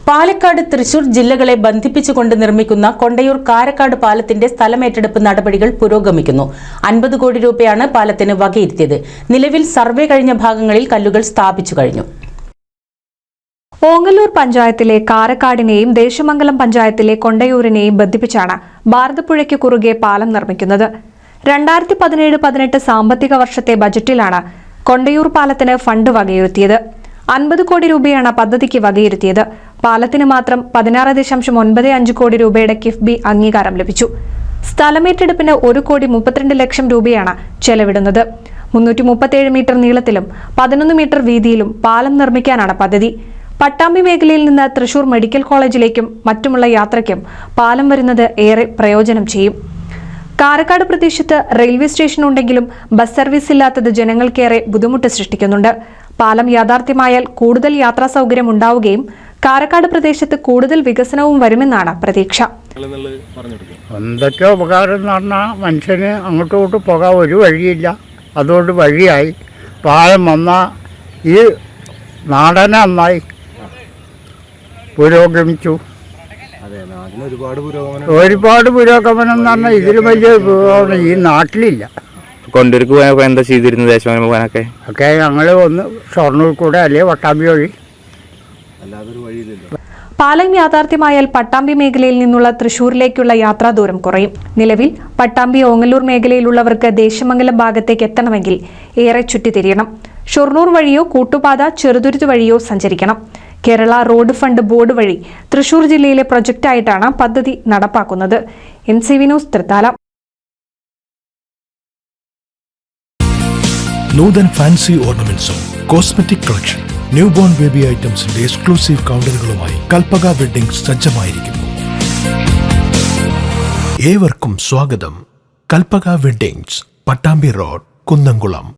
പാലക്കാട്, തൃശൂർ ജില്ലകളെ ബന്ധിപ്പിച്ചുകൊണ്ട് നിർമ്മിക്കുന്ന കൊണ്ടയൂർ കാരക്കാട് പാലത്തിന്റെ സ്ഥലമേറ്റെടുപ്പ് നടപടികൾ പുരോഗമിക്കുന്നു. 50 കോടി രൂപയാണ് പാലത്തിന് വകയിരുത്തിയത്. നിലവിൽ സർവേ കഴിഞ്ഞ ഭാഗങ്ങളിൽ കല്ലുകൾ സ്ഥാപിച്ചു കഴിഞ്ഞു. ഓങ്ങല്ലൂർ പഞ്ചായത്തിലെ കാരക്കാടിനെയും ദേശമംഗലം പഞ്ചായത്തിലെ കൊണ്ടയൂരിനെയും ബന്ധിപ്പിച്ചാണ് ഭാരതപ്പുഴയ്ക്ക് കുറുകെ പാലം നിർമ്മിക്കുന്നത്. 2017-18 സാമ്പത്തിക വർഷത്തെ ബജറ്റിലാണ് കൊണ്ടയൂർ പാലത്തിന് ഫണ്ട് വകയിരുത്തിയത്. 50 കോടി രൂപയാണ് പദ്ധതിക്ക് വകയിരുത്തിയത്. പാലത്തിന് മാത്രം 16.95 കോടി രൂപയുടെ കിഫ്ബി അംഗീകാരം ലഭിച്ചു. സ്ഥലമേറ്റെടുപ്പിന് 1,32 ലക്ഷം രൂപയാണ് ചെലവിടുന്നത്. 337 മീറ്റർ നീളത്തിലും 11 മീറ്റർ വീതിയിലും പാലം നിർമ്മിക്കാനാണ് പദ്ധതി. പട്ടാമ്പി മേഖലയിൽ നിന്ന് തൃശൂർ മെഡിക്കൽ കോളേജിലേക്കും മറ്റുമുള്ള യാത്രയ്ക്കും പാലം വരുന്നത് ഏറെ പ്രയോജനം ചെയ്യും. കാരക്കാട് പ്രദേശത്ത് റെയിൽവേ സ്റ്റേഷൻ ഉണ്ടെങ്കിലും ബസ് സർവീസ് ഇല്ലാത്തത് ജനങ്ങൾക്കേറെ ബുദ്ധിമുട്ട് സൃഷ്ടിക്കുന്നുണ്ട്. പാലം യാഥാർത്ഥ്യമായാൽ കൂടുതൽ യാത്രാ സൗകര്യം ഉണ്ടാവുകയും കാരക്കാട് പ്രദേശത്ത് കൂടുതൽ വികസനവും വരുമെന്നാണ് പ്രതീക്ഷ. എന്തൊക്കെ ഉപകാരം എന്ന് പറഞ്ഞാൽ മനുഷ്യന് അങ്ങോട്ടും പോകാൻ ഒരു വഴിയില്ല. അതുകൊണ്ട് വഴിയായി പാലം വന്നാൽ ഈ നാടനെ നന്നായി പുരോഗമിച്ചു. ഒരുപാട് പുരോഗമനം എന്ന് പറഞ്ഞാൽ ഇതിൽ വലിയ പുരോഗമനം ഈ നാട്ടിലില്ല. കൊണ്ടൂർക്ക് പോയപ്പോൾ എന്താ ചെയ്തിരുന്നത്? ദേശമംഗലം പോകാനൊക്കെ ഒക്കെ ഞങ്ങൾ ഒന്ന് ഷൊർണൂർ കൂടെ അല്ലെ പട്ടാമ്പി വഴി. പാലം യാഥാർത്ഥ്യമായാൽ പട്ടാമ്പി മേഖലയിൽ നിന്നുള്ള തൃശൂരിലേക്കുള്ള യാത്രാ ദൂരം കുറയും. നിലവിൽ പട്ടാമ്പി ഓങ്ങല്ലൂർ മേഖലയിലുള്ളവർക്ക് ദേശമംഗലം ഭാഗത്തേക്ക് എത്തണമെങ്കിൽ ഏറെ ചുറ്റിത്തിരിയണം. ഷൊർണൂർ വഴിയോ കൂട്ടുപാത ചെറുതുരുത്ത് വഴിയോ സഞ്ചരിക്കണം. കേരള റോഡ് ഫണ്ട് ബോർഡ് വഴി തൃശൂർ ജില്ലയിലെ പ്രൊജക്റ്റായിട്ടാണ് പദ്ധതി നടപ്പാക്കുന്നത്. NCV news, Thrithala. Nutan fancy ഓർണമെന്റ്സും cosmetic collection, new born baby ഐറ്റംസിന്റെ എക്സ്ക്ലൂസീവ് കൗണ്ടറുകളുമായി കൽപ്പക വെഡ്ഡിംഗ് സജ്ജമായിരിക്കുന്നു. ഏവർക്കും സ്വാഗതം. Kalpaka weddings, Pattambi road, Kunnamkulam.